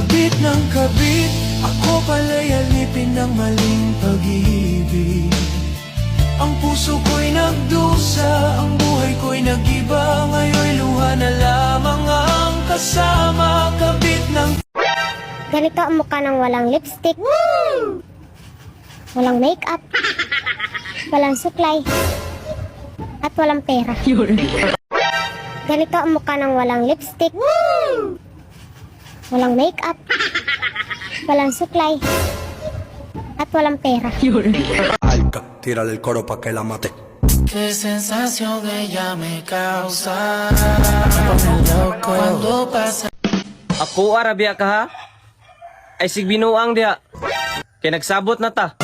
Kabit ng kabit, ako pala'y alipin ng maling pag-ibig. Ang puso ko'y nagdusa, ang buhay ko'y nag-iba. Ngayon'y luha na lamang ang kasama. Kabit ng... Ganito ang mukha ng walang lipstick, walang makeup, walang suklay, at walang pera. Ganito ang mukha ng walang lipstick, walang makeup, walang suklay, at walang pera. Alca, tírale el coro pa' que la mate. Qué sensación ella me causa. Me pone loco cuando pasa. Ako arabya ka ha? Ay sig binuang diha. Kay nagsabot na ta.